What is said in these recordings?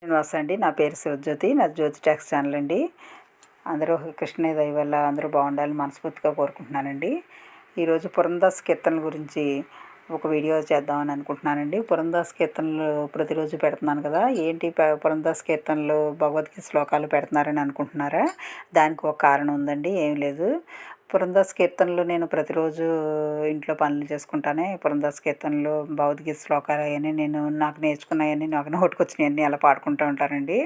శ్రీనివాస్ అండి. నా పేరు శివజ్యోతి. నాది జ్యోతి ట్యాక్స్ ఛానల్ అండి. అందరూ కృష్ణయ్య దయ వల్ల అందరూ బాగుండాలని మనస్ఫూర్తిగా కోరుకుంటున్నానండి. ఈరోజు పురందాస్ కీర్తనల గురించి ఒక వీడియో చేద్దామని అనుకుంటున్నానండి. పురందాస్ కీర్తనలు ప్రతిరోజు పెడుతున్నాను కదా, ఏంటి పురందాస్ కీర్తనలు భగవద్గీత శ్లోకాలు పెడుతున్నారని అనుకుంటున్నారా? దానికి ఒక కారణం ఉందండి, ఏం లేదు. పురందాస్ కీర్తనలు నేను ప్రతిరోజు ఇంట్లో పనులు చేసుకుంటానే పురందాస్ కీర్తనలు భగవద్గీత శ్లోకాలు అవన్నీ నేను నాకు నేర్చుకున్నాయని నాకు నోటుకొచ్చినాయన్నీ అలా పాడుకుంటూ ఉంటానండి.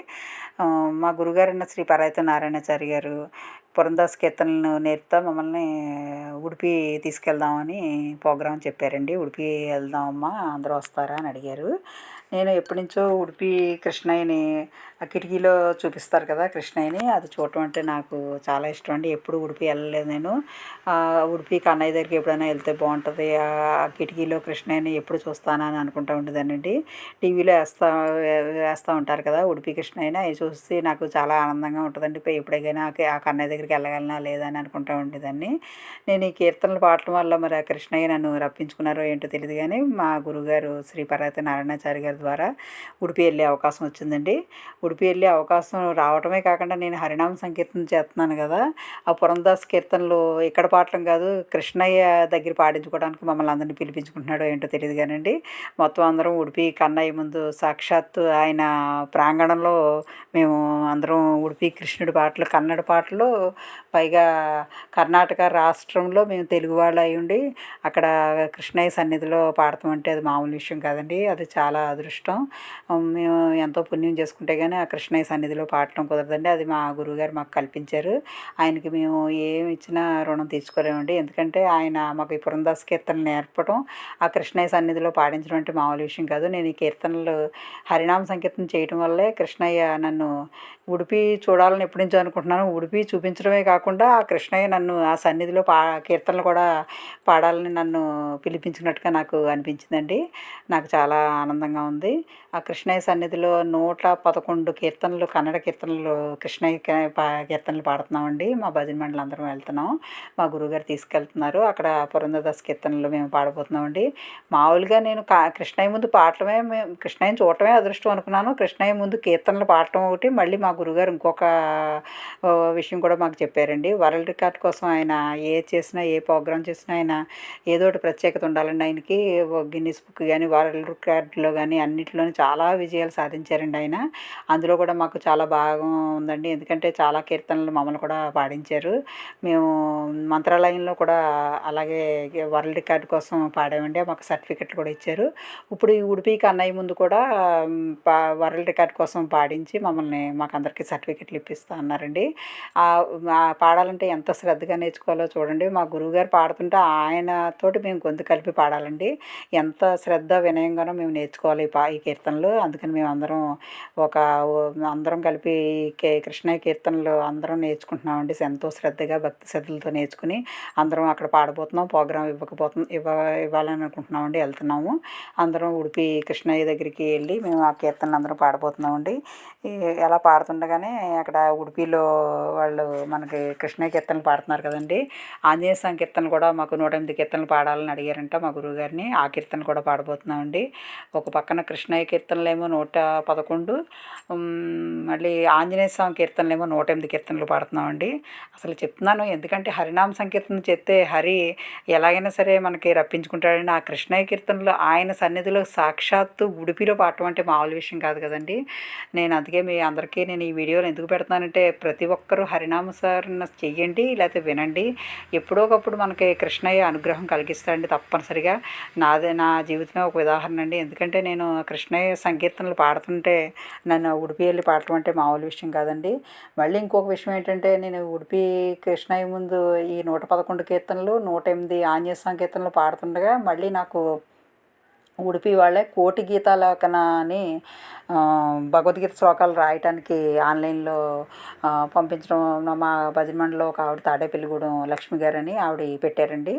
మా గురుగారైన శ్రీ పరాయిత నారాయణాచారి గారు పురందాస్ కీర్తనలను నేర్పుతా మమ్మల్ని ఉడిపి తీసుకెళ్దామని ప్రోగ్రాం చెప్పారండి. ఉడిపి వెళ్దామమ్మా, అందరూ వస్తారా అని అడిగారు. నేను ఎప్పటి నుంచో ఉడిపి కృష్ణయ్యని ఆ కిటికీలో చూపిస్తారు కదా కృష్ణయ్యని, అది చూడటం అంటే నాకు చాలా ఇష్టం అండి. ఎప్పుడు ఉడిపి వెళ్ళలేదు నేను. ఉడిపి కన్నయ్య దగ్గరికి ఎప్పుడైనా వెళ్తే బాగుంటుంది, ఆ కిటికీలో కృష్ణయ్యని ఎప్పుడు చూస్తానని అనుకుంటూ ఉండేదానండి. టీవీలో వేస్తూ ఉంటారు కదా ఉడిపి కృష్ణయ్యని, అవి చూసి నాకు చాలా ఆనందంగా ఉంటుందండి. ఎప్పుడైనా ఆ కన్నయ్య దగ్గరికి వెళ్ళగలనా లేదా అని అనుకుంటూ ఉండేదాన్ని. నేను ఈ కీర్తనలు పాడటం వల్ల మరి ఆ కృష్ణయ్య నన్ను రప్పించుకున్నారో ఏంటో తెలియదు, కానీ మా గురుగారు శ్రీ పరాయిత నారాయణాచారి గారి ద్వారా ఉడిపి వెళ్ళే అవకాశం వచ్చిందండి. ఉడిపి వెళ్ళే అవకాశం రావటమే కాకుండా నేను హరినామ సంకీర్తన చేస్తున్నాను కదా, ఆ పురందాస్ కీర్తనలు ఇక్కడ పాడటం కాదు, కృష్ణయ్య దగ్గర పాడించుకోవడానికి మమ్మల్ని అందరినీ పిలిపించుకుంటున్నాడో ఏంటో తెలియదు కానండి. మొత్తం అందరం ఉడిపి కన్నయ్య ముందు సాక్షాత్తు ఆయన ప్రాంగణంలో మేము అందరం ఉడిపి కృష్ణుడి పాటలు, కన్నడ పాటలు, పైగా కర్ణాటక రాష్ట్రంలో మేము తెలుగు వాళ్ళు అయి ఉండి అక్కడ కృష్ణయ్య సన్నిధిలో పాడతాం అంటే అది మామూలు విషయం కాదండి. అది చాలా అదృష్టం. మేము ఎంతో పుణ్యం చేసుకుంటే కానీ ఆ కృష్ణయ్య సన్నిధిలో పాడటం కుదరదండి. అది మా గురువుగారు మాకు కల్పించారు. ఆయనకి మేము ఏమి ఇచ్చినా రుణం తీర్చుకోలేమండి. ఎందుకంటే ఆయన మాకు ఈ పురందాస్ కీర్తనలు నేర్పడం, ఆ కృష్ణయ్య సన్నిధిలో పాడించడం అంటే మామూలు విషయం కాదు. నేను ఈ కీర్తనలు హరినామ సంకీర్తన చేయటం వల్లే కృష్ణయ్య నన్ను ఉడిపి చూడాలని ఎప్పటి నుంచో అనుకుంటున్నాను. ఉడిపి చూపించడమే కాకుండా ఆ కృష్ణయ్య నన్ను ఆ సన్నిధిలో కీర్తనలు కూడా పాడాలని నన్ను పిలిపించినట్టుగా నాకు అనిపించిందండి. నాకు చాలా ఆనందంగా ఉంది. ఆ కృష్ణయ్య సన్నిధిలో 111 కీర్తనలు, కన్నడ కీర్తనలు, కృష్ణయ్య కీర్తనలు పాడుతున్నామండి. మా భజన మండలి అందరం వెళ్తున్నాం. మా గురువుగారు తీసుకెళ్తున్నారు. అక్కడ పురంధరదాస్ కీర్తనలు మేము పాడబోతున్నామండి. మామూలుగా నేను కృష్ణయ్య ముందు పాడటమే, కృష్ణయ్యని చూడటమే అదృష్టం అనుకున్నాను. కృష్ణయ్య ముందు కీర్తనలు పాడటం ఒకటి, మళ్ళీ మా గురుగారు ఇంకొక విషయం కూడా మాకు చెప్పారండి. వరల్డ్ రికార్డ్ కోసం ఆయన ఏ ప్రోగ్రాం చేసినా ఆయన ఏదో ఒకటి ప్రత్యేకత ఉండాలండి. ఆయనకి గిన్నిస్ బుక్ కానీ వరల్డ్ రికార్డులో కానీ అన్నింటిలోని చాలా విజయాలు సాధించారండి ఆయన. అందులో కూడా మాకు చాలా బాగా ఉందండి. ఎందుకంటే చాలా కీర్తనలు మమ్మల్ని కూడా పాడించారు. మేము మంత్రాలయంలో కూడా అలాగే వరల్డ్ రికార్డు కోసం పాడామండి. మాకు సర్టిఫికెట్లు కూడా ఇచ్చారు. ఇప్పుడు ఈ ఉడిపి కన్నయ్య ముందు కూడా వరల్డ్ రికార్డ్ కోసం పాడించి మమ్మల్ని మాకందరికీ సర్టిఫికెట్లు ఇప్పిస్తా అన్నారండి. పాడాలంటే ఎంత శ్రద్ధగా నేర్చుకోవాలో చూడండి. మా గురువుగారు పాడుతుంటే ఆయనతోటి మేము గొంతు కలిపి పాడాలండి. ఎంత శ్రద్ధ వినయంగానో మేము నేర్చుకోవాలి ఈ కీర్తనలు. అందుకని మేము అందరం కలిపి కృష్ణయ్య కీర్తనలు అందరం నేర్చుకుంటున్నామండి. ఎంతో శ్రద్ధగా భక్తి శ్రద్ధలతో నేర్చుకుని అందరం అక్కడ పాడబోతున్నాం. ప్రోగ్రాం ఇవ్వాలని అనుకుంటున్నామండి. వెళ్తున్నాము అందరం ఉడిపి కృష్ణయ్య దగ్గరికి వెళ్ళి మేము ఆ కీర్తనలు అందరం పాడబోతున్నామండి. ఎలా పాడుతుండగానే అక్కడ ఉడిపిలో వాళ్ళు మనకి కృష్ణయ్య కీర్తనలు పాడుతున్నారు కదండి, ఆంజనేయ సంకీర్తనలు కూడా మాకు 108 కీర్తనలు పాడాలని అడిగారంట మా గురువుగారిని. ఆ కీర్తన కూడా పాడబోతున్నామండి. ఒక పక్కన కృష్ణయ్య కీర్తనలు ఏమో 111, మళ్ళీ ఆంజనేయ స్వామి కీర్తనలు ఏమో 108 కీర్తనలు పాడుతున్నామండి. అసలు చెప్తున్నాను, ఎందుకంటే హరినామ సంకీర్తన చేస్తే హరి ఎలాగైనా సరే మనకి రప్పించుకుంటాడని. ఆ కృష్ణయ్య కీర్తనలు ఆయన సన్నిధిలో సాక్షాత్తు ఉడిపిలో పాడటం అంటే మామూలు విషయం కాదు కదండి. అందుకే మీ అందరికీ నేను ఈ వీడియోలు ఎందుకు పెడతానంటే ప్రతి ఒక్కరూ హరినామస్మరణ చెయ్యండి, లేకపోతే వినండి. ఎప్పుడో ఒకప్పుడు మనకి కృష్ణయ్య అనుగ్రహం కలిగిస్తాడండి తప్పనిసరిగా. నా జీవితమే ఒక ఉదాహరణ అండి. ఎందుకంటే నేను కృష్ణయ్య సంకీర్తనలు పాడుతుంటే నన్ను ఉడిపి వెళ్ళి పాడటం అంటే మామూలు విషయం కాదండి. మళ్ళీ ఇంకొక విషయం ఏంటంటే, నేను ఉడిపి కృష్ణయ్య ముందు ఈ 111 కీర్తనలు, 108 ఆంజనేయ సంకీర్తనలు పాడుతుండగా మళ్ళీ నాకు ఉడిపి వాళ్ళే కోటి గీతాలేఖన అని భగవద్గీత శ్లోకాలు రాయటానికి ఆన్లైన్లో పంపించడం మా భజన మండలిలో ఒక ఆవిడ తాడేపల్లిగూడెం లక్ష్మి గారని ఆవిడ పెట్టారండి.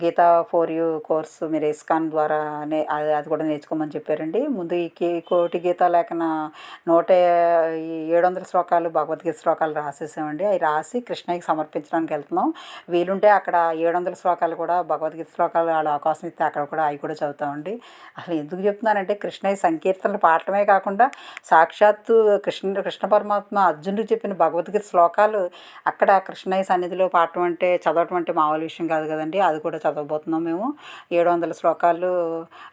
గీతా ఫోర్ యూ కోర్సు మీరు ఇస్కాన్ ద్వారా అది కూడా నేర్చుకోమని చెప్పారండి. ముందు ఈ కోటి గీతాలేఖన 700 శ్లోకాలు భగవద్గీత శ్లోకాలు రాసేసామండి. అవి రాసి కృష్ణయ్యకి సమర్పించడానికి వెళ్తున్నాం. వీలుంటే అక్కడ 700 శ్లోకాలు కూడా భగవద్గీత శ్లోకాలు వాళ్ళు అవకాశం ఇస్తే అక్కడ కూడా అవి కూడా చదువుతామండి. అసలు ఎందుకు చెప్తున్నానంటే కృష్ణయ్య సంకీర్తనలు పాడటమే కాకుండా సాక్షాత్తు కృష్ణ పరమాత్మ అర్జునుడికి చెప్పిన భగవద్గీత శ్లోకాలు అక్కడ కృష్ణయ్య సన్నిధిలో పాడటం అంటే చదవటం అంటే మామూలు విషయం కాదు కదండి. అది కూడా చదవబోతున్నాం మేము. 700 శ్లోకాలు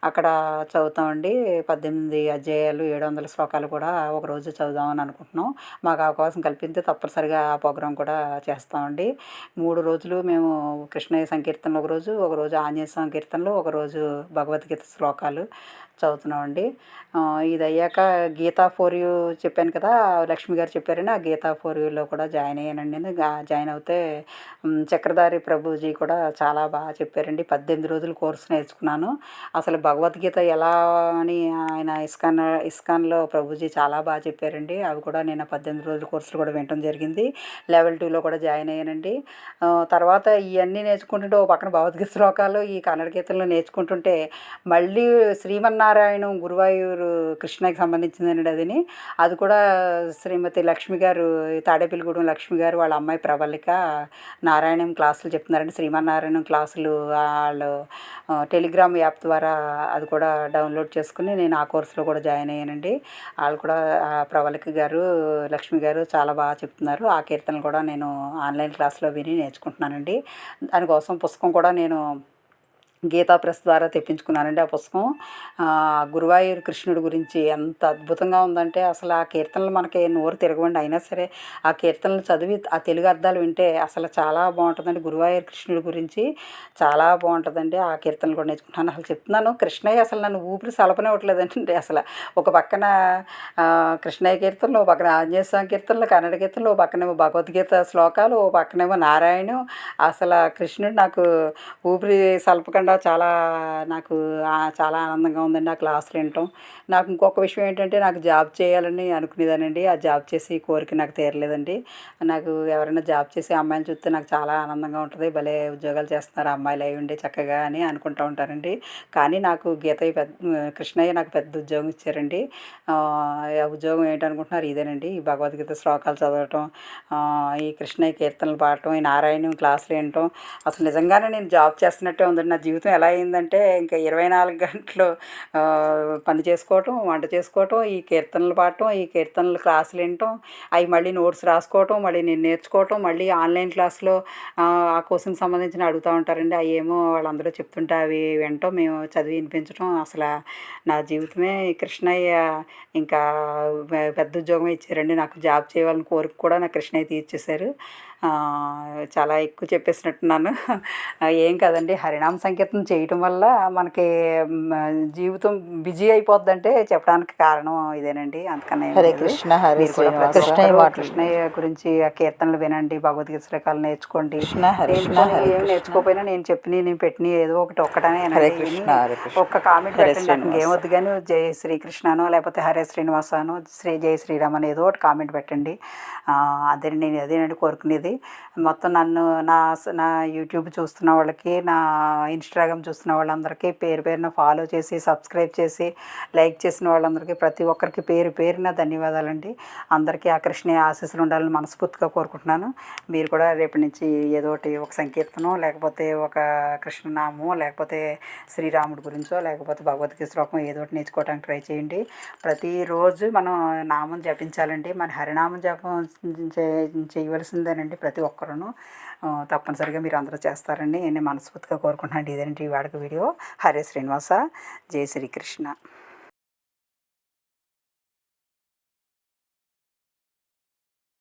అక్కడ చదువుతామండి. 18 అధ్యాయాలు 700 శ్లోకాలు కూడా ఒకరోజు చదువుదామని అనుకుంటున్నాం. మాకు అవకాశం కల్పిస్తే తప్పనిసరిగా ఆ ప్రోగ్రాం కూడా చేస్తామండి. 3 రోజులు మేము కృష్ణయ్య సంకీర్తనలు ఒకరోజు ఆంజనేయ సంకీర్తనలు, ఒకరోజు భగవద్గీత శ్లోకాలు చదువుతున్నామండి. ఇది అయ్యాక గీతా ఫోర్ యూ చెప్పాను కదా, లక్ష్మి గారు చెప్పారని ఆ గీతా ఫోర్ యూలో కూడా జాయిన్ అయ్యానండి. నేను జాయిన్ అవుతే చక్రధారి ప్రభుజీ కూడా చాలా బాగా చెప్పారండి. 18 రోజులు కోర్సు నేర్చుకున్నాను. అసలు భగవద్గీత ఎలా అని ఆయన ఇస్కాన్లో ప్రభుజీ చాలా బాగా చెప్పారండి. అవి కూడా నేను 18 రోజుల కోర్సులు కూడా వినటం జరిగింది. లెవెల్ 2లో కూడా జాయిన్ అయ్యానండి. తర్వాత ఇవన్నీ నేర్చుకుంటుంటే ఓ పక్కన భగవద్గీత శ్లోకాలు ఈ కన్నడ గీతలు నేర్చుకుంటుంటే మళ్ళీ శ్రీమన్నారాయణం గురువాయూరు కృష్ణకి సంబంధించిందండి. అది కూడా శ్రీమతి లక్ష్మి గారు, తాడేపల్లిగూడెం లక్ష్మి గారు వాళ్ళ అమ్మాయి ప్రవళిక నారాయణం క్లాసులు చెప్తున్నారండి. శ్రీమన్నారాయణం క్లాసులు వాళ్ళు టెలిగ్రామ్ యాప్ ద్వారా అది కూడా డౌన్లోడ్ చేసుకుని నేను ఆ కోర్సులో కూడా జాయిన్ అయ్యానండి. వాళ్ళు కూడా ప్రవళిక గారు, లక్ష్మి గారు చాలా బాగా చెప్తున్నారు. ఆ కీర్తనలు కూడా నేను ఆన్లైన్ క్లాస్లో విని నేర్చుకుంటున్నానండి. దానికోసం పుస్తకం కూడా నేను గీతా ప్రెస్ ద్వారా తెప్పించుకున్నానండి. ఆ పుస్తకం గురువాయూరు కృష్ణుడి గురించి ఎంత అద్భుతంగా ఉందంటే అసలు ఆ కీర్తనలు మనకి నోరు తిరగవండి. అయినా సరే ఆ కీర్తనలు చదివి ఆ తెలుగు అర్థాలు వింటే అసలు చాలా బాగుంటుందండి. గురువాయూరు కృష్ణుడి గురించి చాలా బాగుంటుందండి. ఆ కీర్తనలు కూడా నేర్చుకుంటాను. అసలు చెప్తున్నాను, కృష్ణయ్య అసలు నన్ను ఊపిరి సలపనివ్వట్లేదండి. అసలు ఒక పక్కన కృష్ణయ్య కీర్తనలు, ఒక పక్కన ఆంజనేయ స్వామి కీర్తనలు, కన్నడ కీర్తనలు, ఓ పక్కనేమో భగవద్గీత శ్లోకాలు, ఓ పక్కనేమో నారాయణం. అసలు కృష్ణుడు నాకు ఊపిరి సలపకుండా నాకు చాలా ఆనందంగా ఉందండి ఆ క్లాసులు వినటం. నాకు ఇంకొక విషయం ఏంటంటే నాకు జాబ్ చేయాలని అనుకునేదానండి. ఆ జాబ్ చేసి కోరిక నాకు తీరలేదండి. నాకు ఎవరైనా జాబ్ చేసే అమ్మాయిని చూస్తే నాకు చాలా ఆనందంగా ఉంటుంది. భలే ఉద్యోగాలు చేస్తున్నారు అమ్మాయిలు అయి ఉండి చక్కగా అని అనుకుంటూ ఉంటారండి. కానీ నాకు కృష్ణయ్య నాకు పెద్ద ఉద్యోగం ఇచ్చారండి. ఆ ఉద్యోగం ఏంటనుకుంటున్నారు? ఇదేనండి, ఈ భగవద్గీత శ్లోకాలు చదవటం, ఈ కృష్ణయ్య కీర్తనలు పాడటం, ఈ నారాయణం క్లాసులు వినటం. అసలు నిజంగానే నేను జాబ్ చేస్తున్నట్టే ఉందండి. నా జీవితం ఎలా అయిందంటే ఇంకా 24 గంటలు పని చేసుకోవటం, వంట చేసుకోవటం, ఈ కీర్తనలు పాడటం, ఈ కీర్తనలు క్లాసులు వినటం, అవి మళ్ళీ నోట్స్ రాసుకోవటం, మళ్ళీ నేను నేర్చుకోవటం, మళ్ళీ ఆన్లైన్ క్లాస్లో ఆ కోర్సుకి సంబంధించిన అడుగుతూ ఉంటారండి. అవి ఏమో వాళ్ళందరూ చెప్తుంటే అవి వినటం, మేము చదివి వినిపించడం. అసలు నా జీవితమే కృష్ణయ్య ఇంకా పెద్ద ఉద్యోగం ఇచ్చారండి. నాకు జాబ్ చేయాలని కోరిక కూడా నాకు కృష్ణయ్య తీర్చేశారు. చాలా ఎక్కువ చెప్పేసినట్టున్నాను. ఏం కాదండి, హరినామ సంకీర్తన చేయటం వల్ల మనకి జీవితం బిజీ అయిపోద్దంటే చెప్పడానికి కారణం ఇదేనండి. అందుకని హరే కృష్ణ, హరే కృష్ణయ్య గురించి ఆ కీర్తనలు వినండి, భగవద్గీత శ్లోకాలు నేర్చుకోండి. ఏం నేర్చుకోకపోయినా నేను నేను పెట్టిన ఏదో ఒక్కటనే ఒక్క కామెంట్ పెట్టండి. ఇంకేమొద్దు కానీ జై శ్రీకృష్ణనో లేకపోతే హరే శ్రీనివాసనో జై శ్రీరామ్ అని ఏదో ఒకటి కామెంట్ పెట్టండి. అదేనండి కోరుకునేది. మొత్తం నన్ను నా యూట్యూబ్ చూస్తున్న వాళ్ళకి, నా ఇన్స్టాగ్రామ్ చూస్తున్న వాళ్ళందరికీ పేరు పేరున ఫాలో చేసి సబ్స్క్రైబ్ చేసి లైక్ చేసిన వాళ్ళందరికీ ప్రతి ఒక్కరికి పేరు పేరున ధన్యవాదాలండి. అందరికీ ఆ కృష్ణయ్య ఆశీస్సులు ఉండాలని మనస్ఫూర్తిగా కోరుకుంటున్నాను. మీరు కూడా రేపటి నుంచి ఏదో ఒకటి ఒక సంకీర్తనం, లేకపోతే ఒక కృష్ణనామం, లేకపోతే శ్రీరాముడి గురించో, లేకపోతే భగవద్గీత శ్లోకం ఏదో ఒకటి నేర్చుకోవడానికి ట్రై చేయండి. ప్రతిరోజు మనం నామం జపించాలండి. మన హరినామం జపం చేయవలసిందేనండి ప్రతి ఒక్కరూ. తప్పనిసరిగా మీరు అందరూ చేస్తారండి. నేను మనస్ఫూర్తిగా కోరుకుంటున్నాను. ఇదేంటి వాడికి వీడియో. హరే శ్రీనివాస, జై శ్రీకృష్ణ.